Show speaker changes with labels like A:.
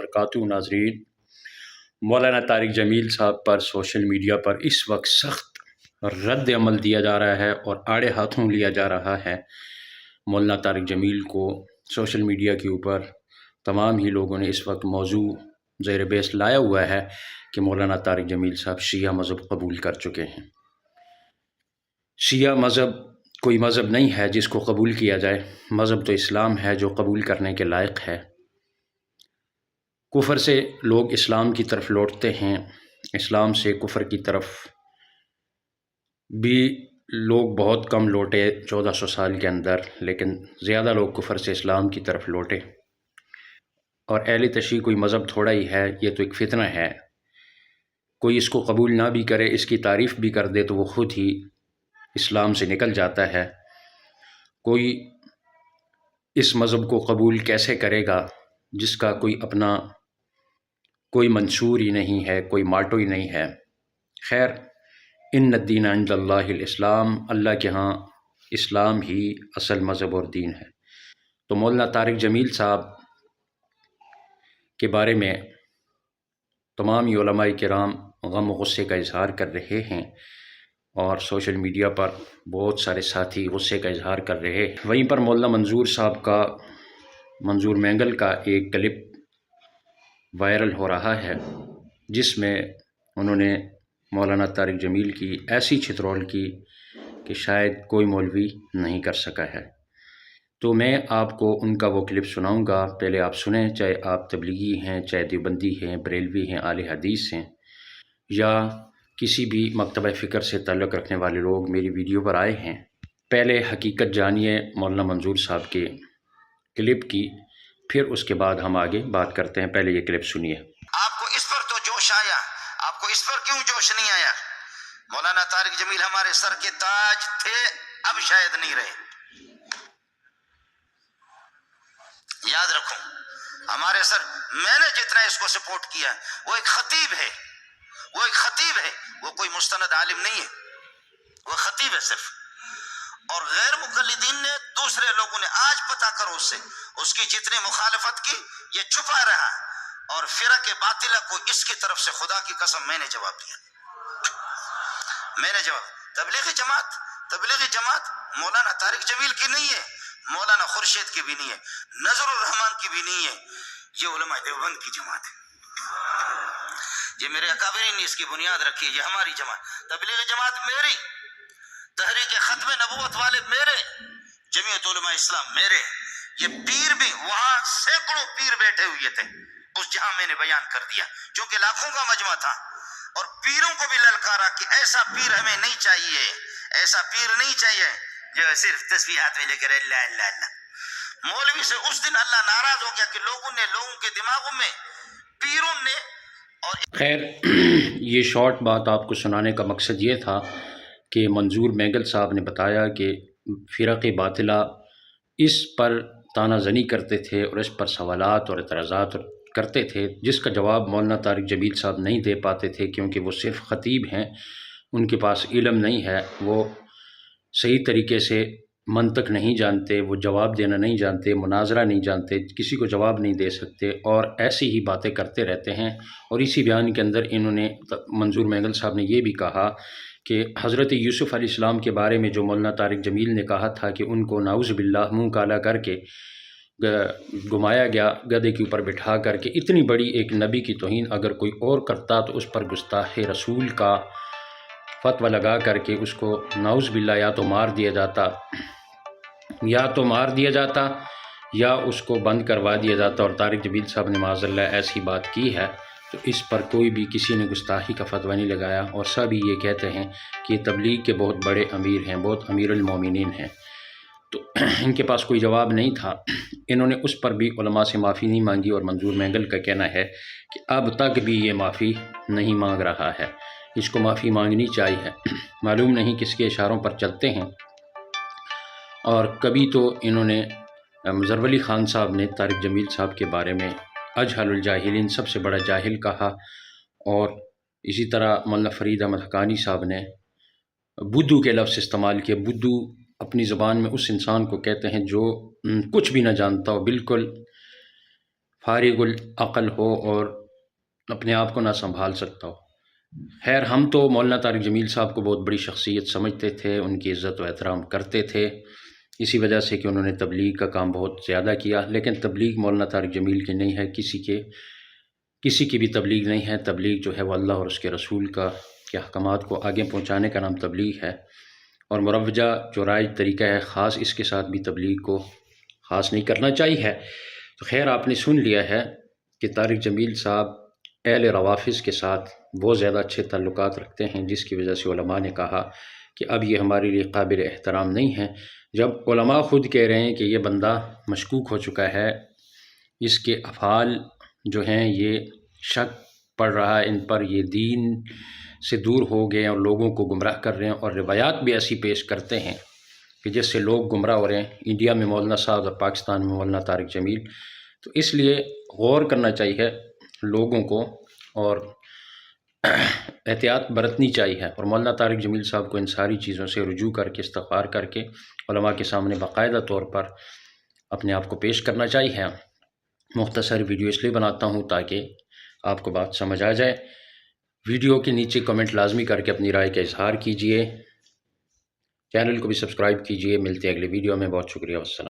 A: वबरकातुहू। नाज़रीन, मौलाना तारिक जमील साहब पर सोशल मीडिया पर इस वक्त सख्त रद्द अमल दिया जा रहा है और आड़े हाथों लिया जा रहा है। मौलाना तारिक जमील को सोशल मीडिया के ऊपर तमाम ही लोगों ने इस वक्त मौजू ज़ेर बहस लाया हुआ है कि मौलाना तारिक जमील साहब शिया मज़हब कबूल कर चुके हैं। शिया मज़हब कोई मज़हब नहीं है जिसको कबूल किया जाए। मज़हब तो इस्लाम है जो कबूल करने के लायक है। कुफर से लोग इस्लाम की तरफ लौटते हैं, इस्लाम से कुफर की तरफ भी लोग बहुत कम लौटे 1400 साल के अंदर, लेकिन ज़्यादा लोग कुफर से इस्लाम की तरफ लौटे। और अहले तशय्युअ कोई मज़हब थोड़ा ही है, ये तो एक फ़ितना है। कोई इसको कबूल ना भी करे, इसकी तारीफ़ भी कर दे तो वो ख़ुद ही इस्लाम से निकल जाता है। कोई इस मज़हब को कबूल कैसे करेगा जिसका कोई अपना कोई मंशूर ही नहीं है, कोई माटो ही नहीं है। खैर, इन्न दीन इंदल्लाहिल इस्लाम, अल्लाह के यहाँ इस्लाम ही असल मज़हब और दीन है। तो मौलाना तारिक जमील साहब के बारे में तमाम ही उलमाए किराम गम व गुस्से का इजहार कर रहे हैं और सोशल मीडिया पर बहुत सारे साथी गुस्से का इजहार कर रहे हैं। वहीं पर मौलाना मंजूर मैंगल का एक क्लिप वायरल हो रहा है जिसमें उन्होंने मौलाना तारिक जमील की ऐसी छितरौल की कि शायद कोई मौलवी नहीं कर सका है। तो मैं आपको उनका वो क्लिप सुनाऊंगा, पहले आप सुनें। चाहे आप तबलीगी हैं, चाहे देवबंदी हैं, बरेलवी हैं, आले हदीस हैं, या किसी भी मकतबा फ़िक्र से ताल्लुक़ रखने वाले लोग मेरी वीडियो पर आए हैं। पहले हकीकत जानिए मौलाना मंजूर साहब के क्लिप की, फिर उसके बाद हम आगे बात करते हैं। पहले ये क्लिप सुनिए।
B: आपको इस पर तो जोश आया, आपको इस पर क्यों जोश नहीं आया? मौलाना तारिक जमील हमारे सर के ताज थे, अब शायद नहीं रहे। याद रखो, हमारे सर, मैंने जितना इसको सपोर्ट किया, वो एक खतीब है, वो एक खतीब है, वो कोई मुस्तनद आलिम नहीं है, वो खतीब है सिर्फ। और गैर मुकल्लिदीन ने, दूसरे लोगों ने, आज पता करो उससे, उसकी जितनी मुखालफत की, ये छुपा रहा। और फिरक बातिला को इसकी तरफ से खुदा की कसम मैंने जवाब दिया, मैंने जवाब। तबलीगी जमात मौलाना तारिक जमील की नहीं है, मौलाना खुर्शीद की भी नहीं है, नजरुर रहमान की भी नहीं है, ये उलमा देवबंद की जमात है। ये मेरे अकाबरीन ने इसकी बुनियाद रखी है, ये हमारी जमात। तबलीगी जमात मेरी, तहरीक खत्म नबूवत वाले मेरे, जमीयत उलमा इस्लाम मेरे। ये पीर भी, वहां सैकड़ों पीर बैठे हुए थे उस जहां मैंने बयान कर दिया, क्योंकि लाखों का मजमा था। और पीरों को भी ललकारा कि ऐसा पीर हमें नहीं चाहिए, ऐसा पीर नहीं चाहिए जो सिर्फ तस्बीह हाथ में लेकर अल्लाह अल्लाह अल्लाह। मौलवी से उस दिन अल्लाह नाराज हो गया कि लोगों के दिमागों में पीरों ने। और
A: खैर, ये शॉर्ट बात आपको सुनाने का मकसद ये था कि मंजूर मैंगल साहब ने बताया कि फ़िरक़ बातिला इस पर तानाज़नी करते थे और इस पर सवालात और एतराज़ात करते थे, जिसका जवाब मौलाना तारिक जमील साहब नहीं दे पाते थे, क्योंकि वो सिर्फ़ ख़तीब हैं, उनके पास इल्म नहीं है, वो सही तरीके से मंतक नहीं जानते, वो जवाब देना नहीं जानते, मुनाजरा नहीं जानते, किसी को जवाब नहीं दे सकते और ऐसी ही बातें करते रहते हैं। और इसी बयान के अंदर इन्होंने, मंजूर मैंगल साहब ने ये भी कहा कि हज़रत यूसुफ़ अलैहिस्सलाम के बारे में जो मौलाना तारिक जमील ने कहा था कि उनको नाउज़ बिल्लाह मुँह काला करके घुमाया गया, गधे के ऊपर बिठा करके, इतनी बड़ी एक नबी की तौहीन अगर कोई और करता तो उस पर गुस्ताखे रसूल का फतवा लगा करके उसको नाउज़ बिल्लाह या तो मार दिया जाता या उसको बंद करवा दिया जाता। और तारिक जमील साहब ने माज़अल्लाह ऐसी बात की है, तो इस पर कोई भी किसी ने गुस्ताखी का फतवा नहीं लगाया। और सभी ये कहते हैं कि तबलीग के बहुत बड़े अमीर हैं, बहुत अमीरुल मोमिनीन हैं। तो इनके पास कोई जवाब नहीं था। इन्होंने उस पर भी उलमा से माफ़ी नहीं मांगी और मंजूर मैंगल का कहना है कि अब तक भी ये माफ़ी नहीं मांग रहा है, इसको माफ़ी मांगनी चाहिए। मालूम नहीं किसके इशारों पर चलते हैं। और कभी तो इन्होंने ज़रवर अली ख़ान साहब ने तारिक जमील साहब के बारे में अजहलुल जाहिलीन, सबसे बड़ा जाहिल कहा। और इसी तरह मौलाना फ़रीद अहमद हक़ानी साहब ने बुद्धू के लफ्ज़ इस्तेमाल किए। बुद्धू अपनी ज़बान में उस इंसान को कहते हैं जो कुछ भी ना जानता हो, बिल्कुल فارغ العقل ہو اور اپنے آپ کو نہ سنبھال سکتا ہو۔ خیر، ہم تو مولانا طارق جمیل صاحب کو بہت بڑی شخصیت سمجھتے تھے، ان کی عزت و احترام کرتے تھے، اسی وجہ سے کہ انہوں نے تبلیغ کا کام بہت زیادہ کیا، لیکن تبلیغ مولانا طارق جمیل کی نہیں ہے، کسی کی بھی تبلیغ نہیں ہے۔ تبلیغ جو ہے وہ اللہ اور اس کے رسول کے احکامات کو آگے پہنچانے کا نام تبلیغ ہے، اور مروجہ جو رائج طریقہ ہے خاص اس کے ساتھ بھی تبلیغ کو خاص نہیں کرنا چاہیے۔ تو خیر، آپ نے سن لیا ہے کہ طارق جمیل صاحب اہل روافظ کے ساتھ بہت زیادہ اچھے تعلقات رکھتے ہیں، جس کی وجہ سے علماء نے کہا کہ اب یہ ہمارے لیے قابل احترام نہیں ہے۔ جب علماء خود کہہ رہے ہیں کہ یہ بندہ مشکوک ہو چکا ہے، اس کے افعال جو ہیں یہ شک پڑ رہا ہے ان پر، یہ دین سے دور ہو گئے اور لوگوں کو گمراہ کر رہے ہیں، اور روایات بھی ایسی پیش کرتے ہیں کہ جس سے لوگ گمراہ ہو رہے ہیں، انڈیا میں مولانا صاحب اور پاکستان میں مولانا طارق جمیل۔ تو اس لیے غور کرنا چاہیے لوگوں کو اور احتیاط برتنی چاہیے، اور مولانا طارق جمیل صاحب کو ان ساری چیزوں سے رجوع کر کے استغفار کر کے علماء کے سامنے باقاعدہ طور پر اپنے آپ کو پیش کرنا چاہیے۔ مختصر ویڈیو اس لیے بناتا ہوں تاکہ آپ کو بات سمجھ آ جائے۔ ویڈیو کے نیچے کمنٹ لازمی کر کے اپنی رائے کا اظہار کیجئے، چینل کو بھی سبسکرائب کیجئے۔ ملتے ہیں اگلے ویڈیو میں، بہت شکریہ، والسلام۔